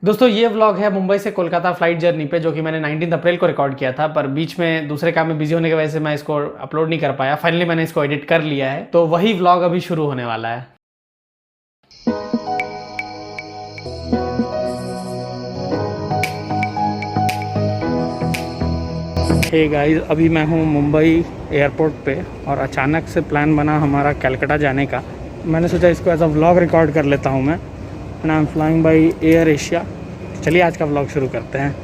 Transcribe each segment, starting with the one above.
दोस्तों ये व्लॉग है मुंबई से कोलकाता फ्लाइट जर्नी पे, जो कि मैंने 19 अप्रैल को रिकॉर्ड किया था, पर बीच में दूसरे काम में बिजी होने की वजह से मैं इसको अपलोड नहीं कर पाया। फाइनली मैंने इसको एडिट कर लिया है, तो वही व्लॉग अभी शुरू होने वाला है। हे गाइस, अभी मैं हूँ मुंबई एयरपोर्ट पे और अचानक से प्लान बना हमारा कलकत्ता जाने का। मैंने सोचा इसको एज अ व्लॉग रिकॉर्ड कर लेता हूँ मैं, and I am flying by air Asia. चलिए आज का व्लॉग शुरू करते हैं।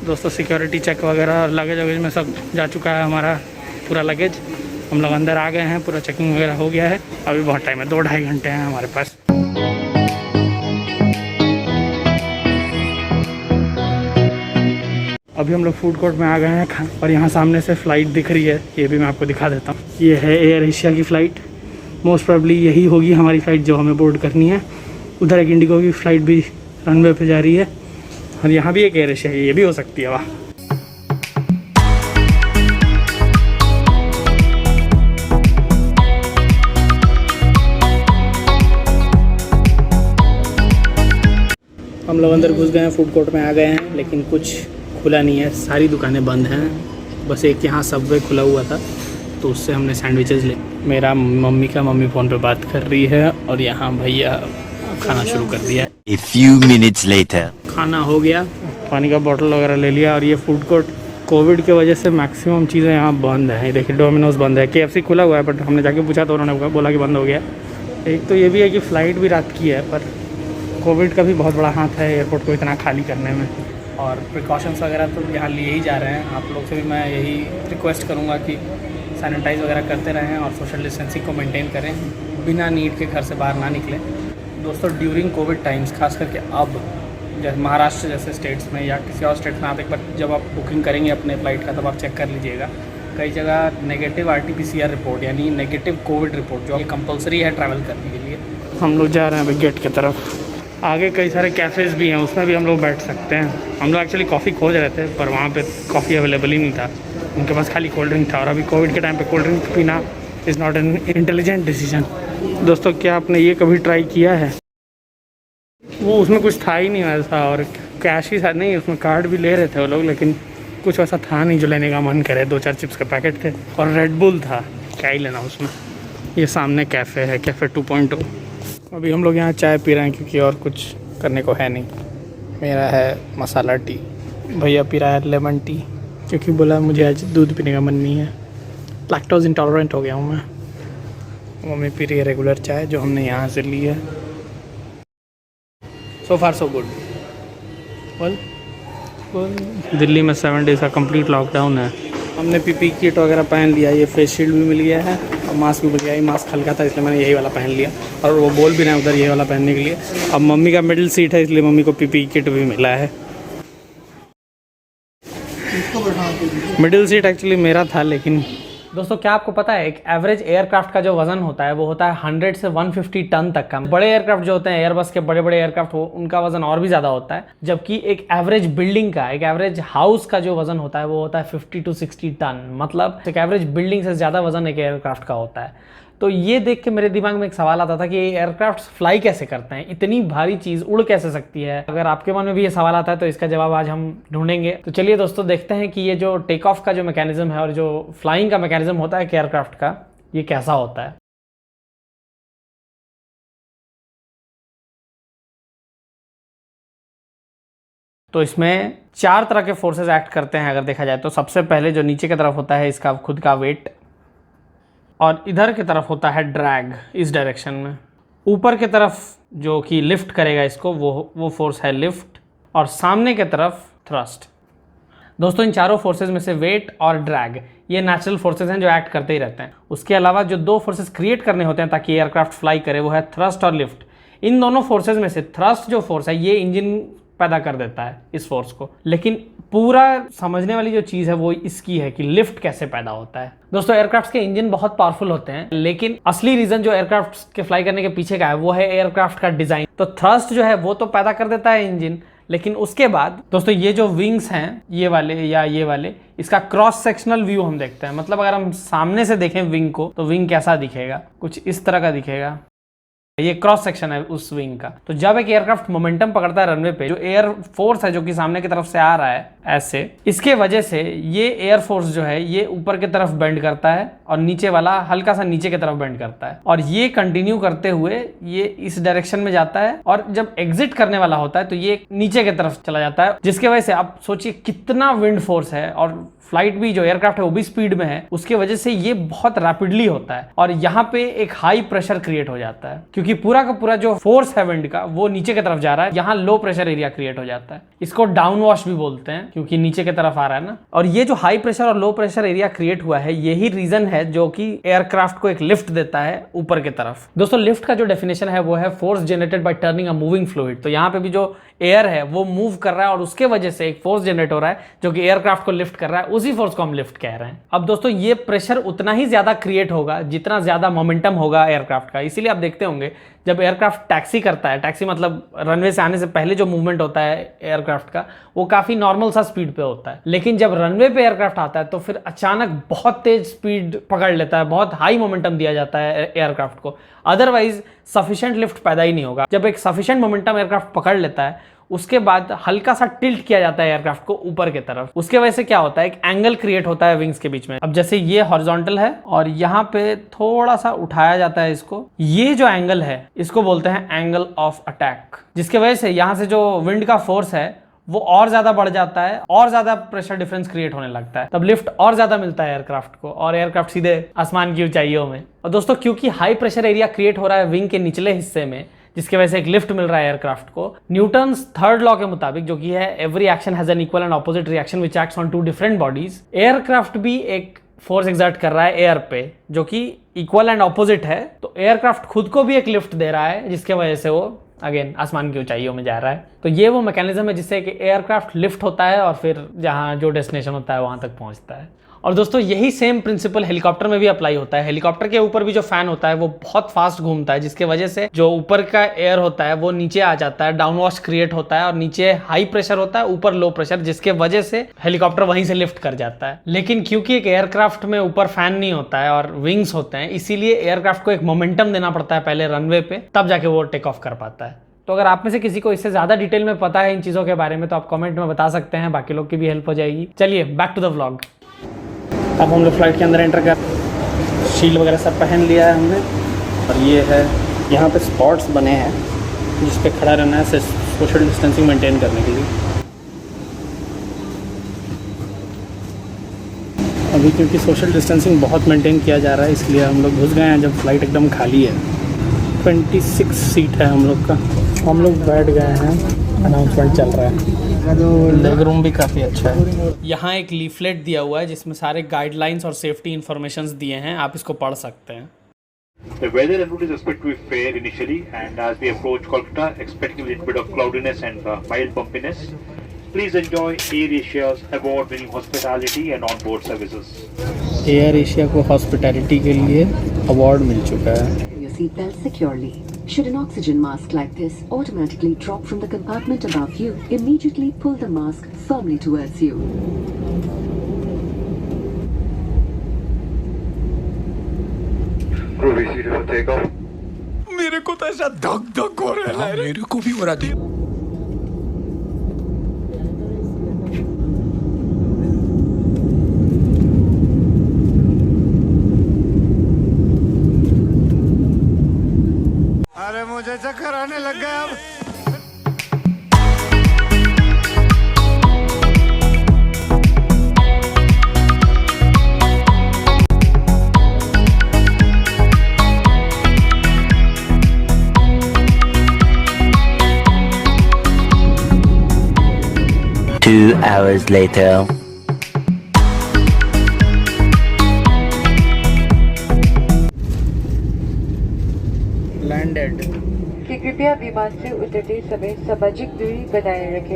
दोस्तों सिक्योरिटी चेक वगैरह लगेज वगैरह में सब जा चुका है हमारा पूरा लगेज। हम लोग अंदर आ गए हैं, पूरा चेकिंग वगैरह हो गया है। अभी बहुत टाइम है, 2-2.5 घंटे हैं हमारे पास। अभी हम लोग फूड कोर्ट में आ गए हैं और यहाँ सामने से फ़्लाइट दिख रही है, ये भी मैं आपको दिखा देता हूँ। ये है एयर एशिया की फ़्लाइट, मोस्ट प्रोबेबली यही होगी हमारी फ़्लाइट जो हमें बोर्ड करनी है। उधर एक इंडिगो की फ़्लाइट भी रनवे पे जा रही है और यहाँ भी एक एयर एशिया है, ये भी हो सकती है। वाह, हम लोग अंदर घुस गए हैं, फूड कोर्ट में आ गए हैं, लेकिन कुछ खुला नहीं है, सारी दुकानें बंद हैं। बस एक यहाँ सबवे खुला हुआ था, तो उससे हमने सैंडविचेस ले। मेरा मम्मी फ़ोन पे बात कर रही है और यहाँ भैया खाना शुरू कर दिया। A few minutes later. खाना हो गया, पानी का बोतल वगैरह ले लिया। और ये फूड कोर्ट कोविड की वजह से मैक्सिमम चीज़ें यहाँ बंद हैं। देखिए डोमिनोज बंद है, KFC खुला हुआ है, बट हमने जाके पूछा तो उन्होंने बोला कि बंद हो गया। एक तो ये भी है कि फ़्लाइट भी रात की है, पर कोविड का भी बहुत बड़ा हाथ है एयरपोर्ट को इतना खाली करने में। और प्रिकॉशंस वगैरह तो यहाँ लिए ही जा रहे हैं। आप लोग से भी मैं यही रिक्वेस्ट करूँगा कि सैनिटाइज़ वगैरह करते रहें और सोशल डिस्टेंसिंग को मेंटेन करें, बिना नीड के घर से बाहर ना निकलें। दोस्तों ड्यूरिंग कोविड टाइम्स, खास करके अब जैसे महाराष्ट्र जैसे स्टेट्स में या किसी और स्टेट्स में, आप एक बार जब आप बुकिंग करेंगे अपने फ़्लाइट का, तब आप चेक कर लीजिएगा। कई जगह नेगेटिव RT-PCR रिपोर्ट यानी नेगेटिव कोविड रिपोर्ट जो कंपलसरी है ट्रैवल करने के लिए। हम लोग जा रहे हैं अभी गेट की तरफ। आगे कई सारे कैफ़ेज़ भी हैं, उसमें भी हम लोग बैठ सकते हैं। हम लोग एक्चुअली कॉफ़ी खोज रहे थे, पर वहाँ पे कॉफ़ी अवेलेबल ही नहीं था, उनके पास खाली कोल्ड ड्रिंक था। और अभी कोविड के टाइम पे कोल्ड ड्रिंक पीना is not an intelligent decision. दोस्तों क्या आपने ये कभी ट्राई किया है? वो उसमें कुछ था ही नहीं वैसा, और कैश ही साथ नहीं, उसमें कार्ड भी ले रहे थे वो लोग, लेकिन कुछ वैसा था नहीं जो लेने का मन करे। 2-4 चिप्स के पैकेट थे और रेड बुल था, क्या ही लेना उसमें। ये सामने कैफ़े है, कैफ़े 2.0। अभी हम लोग यहाँ चाय पी रहे हैं क्योंकि और कुछ करने को है नहीं। मेरा है मसाला टी, भैया पी रहा है लेमन टी, क्योंकि बोला मुझे आज दूध पीने का मन नहीं है, लैक्टोज इंटॉलरेंट हो गया हूँ मैं। मम्मी पी रही है रेगुलर चाय जो हमने यहाँ से ली है। सो फार सो गुड। वेल, दिल्ली में 7 डेज़ का कंप्लीट लॉकडाउन है। हमने PPE किट वगैरह पहन लिया, ये फेस शील्ड भी मिल गया है और मास्क भी मिल गया। ये मास्क हल्का था इसलिए मैंने यही वाला पहन लिया, और वो बोल भी रहे हैं उधर ये वाला पहनने के लिए। अब मम्मी का मिडिल सीट है, इसलिए मम्मी को PPE किट भी मिला है। मिडिल सीट एक्चुअली मेरा था, लेकिन दोस्तों क्या आपको पता है एक एवरेज एयरक्राफ्ट का जो वजन होता है वो होता है 100 से 150 टन तक का। बड़े एयरक्राफ्ट जो होते हैं, एयरबस के बड़े बड़े एयरक्राफ्ट, हो उनका वजन और भी ज़्यादा होता है। जबकि एक एवरेज बिल्डिंग का, एक एवरेज हाउस का जो वजन होता है वो होता है 50 to 60 टन। मतलब एक एवरेज बिल्डिंग से ज़्यादा वजन एक एयरक्राफ्ट का होता है। तो ये देख के मेरे दिमाग में एक सवाल आता था कि ये एयरक्राफ्ट फ्लाई कैसे करते हैं, इतनी भारी चीज़ उड़ कैसे सकती है। अगर आपके मन में भी ये सवाल आता है तो इसका जवाब आज हम ढूंढेंगे। तो चलिए दोस्तों देखते हैं कि ये जो टेक ऑफ का जो मैकेनिज्म है और जो फ्लाइंग का मैकेनिज्म होता है एयरक्राफ्ट का, ये कैसा होता है। तो इसमें 4 तरह के फोर्सेस एक्ट करते हैं अगर देखा जाए तो। सबसे पहले जो नीचे की तरफ होता है इसका खुद का वेट, और इधर की तरफ होता है ड्रैग इस डायरेक्शन में। ऊपर की तरफ जो कि लिफ्ट करेगा इसको, वो फोर्स है लिफ्ट, और सामने की तरफ थ्रस्ट। दोस्तों इन चारों फोर्सेज में से वेट और ड्रैग ये नेचुरल फोर्सेज हैं जो एक्ट करते ही रहते हैं। उसके अलावा जो 2 फोर्सेज क्रिएट करने होते हैं ताकि एयरक्राफ्ट फ्लाई करे, वो है थ्रस्ट और लिफ्ट। इन दोनों फोर्सेज में से थ्रस्ट जो फोर्स है ये इंजन पैदा कर देता है इस फोर्स को, लेकिन पूरा समझने वाली जो चीज़ है वो इसकी है कि लिफ्ट कैसे पैदा होता है। दोस्तों एयरक्राफ्ट के इंजन बहुत पावरफुल होते हैं, लेकिन असली रीजन जो एयरक्राफ्ट के फ्लाई करने के पीछे का है वो है एयरक्राफ्ट का डिजाइन। तो थ्रस्ट जो है वो तो पैदा कर देता है इंजन, लेकिन उसके बाद दोस्तों ये जो विंग्स हैं, ये वाले या ये वाले, इसका क्रॉस सेक्शनल व्यू हम देखते हैं। मतलब अगर हम सामने से देखें विंग को, तो विंग कैसा दिखेगा, कुछ इस तरह का दिखेगा। ये क्रॉस सेक्शन है उस विंग का। तो जब एक एयरक्राफ्ट मोमेंटम पकड़ता है रनवे पे, जो एयर फोर्स है जो कि सामने की तरफ से आ रहा है ऐसे, इसके वजह से ये एयर फोर्स जो है ये ऊपर की तरफ बेंड करता है और नीचे वाला हल्का सा नीचे की तरफ बेंड करता है, और ये कंटिन्यू करते हुए ये इस डायरेक्शन में जाता है, और जब एग्जिट करने वाला होता है तो ये नीचे की तरफ चला जाता है, जिसके वजह से आप सोचिए कितना विंड फोर्स है, और फ्लाइट भी जो एयरक्राफ्ट है वो भी स्पीड में है, उसके वजह से ये बहुत रैपिडली होता है और यहाँ पे एक हाई प्रेशर क्रिएट हो जाता है, क्योंकि पूरा का पूरा जो फोर्स है विंड का वो नीचे की तरफ जा रहा है। यहाँ लो प्रेशर एरिया क्रिएट हो जाता है, इसको डाउन वॉश भी बोलते हैं क्योंकि नीचे की तरफ आ रहा है ना। और ये जो हाई प्रेशर और लो प्रेशर एरिया क्रिएट हुआ है, यही रीजन है जो कि एयरक्राफ्ट को एक लिफ्ट देता है ऊपर की तरफ। दोस्तों लिफ्ट का जो डेफिनेशन है वो है force generated by turning a moving fluid. तो यहाँ पे भी जो एयर है वो मूव कर रहा है और उसके वजह से एक फोर्स जनरेट हो रहा है जो कि एयरक्राफ्ट को लिफ्ट कर रहा है, उसी फोर्स को हम लिफ्ट कह रहे हैं। अब दोस्तों ये प्रेशर उतना ही ज्यादा क्रिएट होगा जितना ज्यादा मोमेंटम होगा एयरक्राफ्ट का। इसीलिए आप देखते होंगे जब एयरक्राफ्ट टैक्सी करता है, टैक्सी मतलब रनवे से आने से पहले जो मूवमेंट होता है एयरक्राफ्ट का, वो काफी नॉर्मल सा स्पीड पे होता है, लेकिन जब रनवे पे एयरक्राफ्ट आता है तो फिर अचानक बहुत तेज स्पीड पकड़ लेता है, बहुत हाई मोमेंटम दिया जाता है एयरक्राफ्ट को, अदरवाइज सफिशिएंट लिफ्ट पैदा ही नहीं होगा। जब एक सफिशिएंट मोमेंटम एयरक्राफ्ट पकड़ लेता है उसके बाद हल्का सा टिल्ट किया जाता है एयरक्राफ्ट को ऊपर की तरफ, उसके वजह से क्या होता है एक एंगल क्रिएट होता है विंग्स के बीच में। अब जैसे ये हॉरिजॉन्टल है और यहाँ पे थोड़ा सा उठाया जाता है इसको, ये जो एंगल है इसको बोलते हैं एंगल ऑफ अटैक, जिसके वजह से यहाँ से जो विंड का फोर्स है वो और ज्यादा बढ़ जाता है और ज्यादा प्रेशर डिफरेंस क्रिएट होने लगता है, तब लिफ्ट और ज्यादा मिलता है एयरक्राफ्ट को और एयरक्राफ्ट सीधे आसमान की ऊंचाइयों में। और दोस्तों क्योंकि हाई प्रेशर एरिया क्रिएट हो रहा है विंग के निचले हिस्से में, जिसकी वजह से एक लिफ्ट मिल रहा है एयरक्राफ्ट को, न्यूटन्स थर्ड लॉ के मुताबिक जो कि है every action has an equal and opposite reaction which acts on two different bodies, aircraft भी एक फोर्स एक्सर्ट कर रहा है एयर पे जो कि इक्वल एंड ऑपोजिट है। तो एयरक्राफ्ट खुद को भी एक लिफ्ट दे रहा है जिसके वजह से वो अगेन आसमान की ऊंचाइयों में जा रहा है। तो ये वो मैकेनिज्म है जिससे कि एयरक्राफ्ट लिफ्ट होता है और फिर जहाँ जो डेस्टिनेशन होता है वहां तक पहुंचता है। और दोस्तों यही सेम प्रिंसिपल हेलीकॉप्टर में भी अप्लाई होता है। हेलीकॉप्टर के ऊपर भी जो फैन होता है वो बहुत फास्ट घूमता है, जिसके वजह से जो ऊपर का एयर होता है वो नीचे आ जाता है, डाउन वॉश क्रिएट होता है और नीचे हाई प्रेशर होता है, ऊपर लो प्रेशर, जिसके वजह से हेलीकॉप्टर वहीं से लिफ्ट कर जाता है। लेकिन क्योंकि एक एयरक्राफ्ट में ऊपर फैन नहीं होता है और विंग्स होते हैं, इसीलिए एयरक्राफ्ट को एक मोमेंटम देना पड़ता है पहले रनवे पे, तब जाके वो टेक ऑफ कर पाता है। तो अगर आप में से किसी को इससे ज्यादा डिटेल में पता है इन चीजों के बारे में तो आप कमेंट में बता सकते हैं, बाकी लोग की भी हेल्प हो जाएगी। चलिए बैक टू द व्लॉग। अब हम लोग फ्लाइट के अंदर एंटर कर, शील्ड वगैरह सब पहन लिया है हमने, और ये है यहाँ पे स्पॉट्स बने हैं जिस पे खड़ा रहना है सोशल डिस्टेंसिंग मेंटेन करने के लिए। अभी क्योंकि सोशल डिस्टेंसिंग बहुत मेंटेन किया जा रहा है इसलिए हम लोग घुस गए हैं जब फ्लाइट एकदम खाली है। 26 सीट है हम लोग का, हम लोग बैठ गए हैं, अनाउंसमेंट चल रहा है। लेग रूम भी काफ़ी अच्छा है। यहाँ एक लीफलेट दिया हुआ है जिसमें सारे गाइडलाइंस और सेफ्टी इन्फॉर्मेशंस दिए हैं, आप इसको पढ़ सकते हैं। The weather en route is expected to be fair initially, and as we approach Kolkata, expecting a little bit of cloudiness and mild bumpiness. Please enjoy Air Asia's award-winning hospitality and onboard services. Air Asia को hospitality के लिए award मिल चुका है। Your seatbelt securely. Should an oxygen mask like this automatically drop from the compartment above you, immediately pull the mask firmly towards you. Crew, be seated for takeoff. मेरे को तो ऐसा धक धक हो रहा है। मेरे को भी हो रहा थी। अरे मुझे चक्कर आने लग गया अब। Two hours later. लैंडेड। कि कृपया विमान से उतरते समय सामाजिक दूरी बनाए रखें।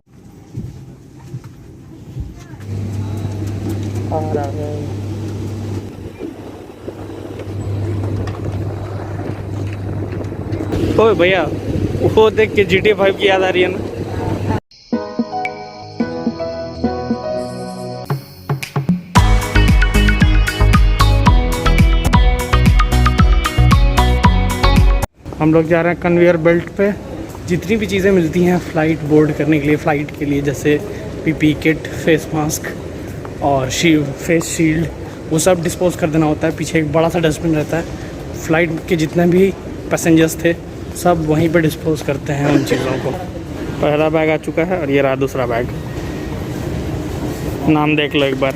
ओए भैया, वो देख के GTA 5 की याद आ रही है ना। हम लोग जा रहे हैं कन्वेयर बेल्ट पे। जितनी भी चीज़ें मिलती हैं फ़्लाइट बोर्ड करने के लिए, फ़्लाइट के लिए, जैसे पीपी किट, फेस मास्क और फेस शील्ड, वो सब डिस्पोज कर देना होता है। पीछे एक बड़ा सा डस्टबिन रहता है। फ़्लाइट के जितने भी पैसेंजर्स थे सब वहीं पे डिस्पोज करते हैं उन चीज़ों को। पहला बैग आ चुका है और ये रहा दूसरा बैग। नाम देख लो एक बार,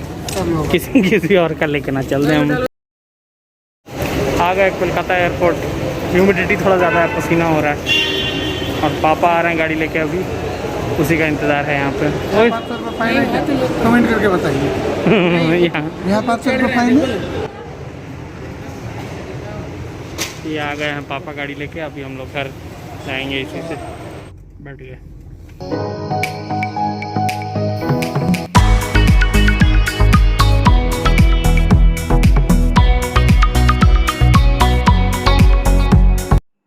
किसी और का लेके ना चल रहे हम। आ गए कोलकाता एयरपोर्ट। ह्यूमिडिटी थोड़ा ज़्यादा है, पसीना हो रहा है और पापा आ रहे हैं गाड़ी लेके, अभी उसी का इंतज़ार है यहाँ पे। कमेंट करके बताइए। यहाँ 500 रुपये फाइन है। ये आ गए हैं पापा गाड़ी लेके, अभी हम लोग घर जाएंगे इसी से। बैठ गए।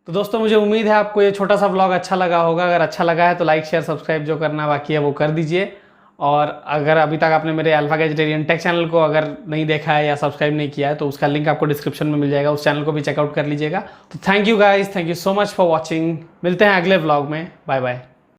तो दोस्तों मुझे उम्मीद है आपको ये छोटा सा व्लॉग अच्छा लगा होगा। अगर अच्छा लगा है तो लाइक शेयर सब्सक्राइब जो करना बाकी है वो कर दीजिए। और अगर अभी तक आपने मेरे अल्फा गैजेटेरियन टेक चैनल को अगर नहीं देखा है या सब्सक्राइब नहीं किया है तो उसका लिंक आपको डिस्क्रिप्शन में मिल जाएगा, उस चैनल को भी चेकआउट कर लीजिएगा। तो thank you guys, thank you so much for watching. मिलते हैं अगले व्लॉग में। Bye bye.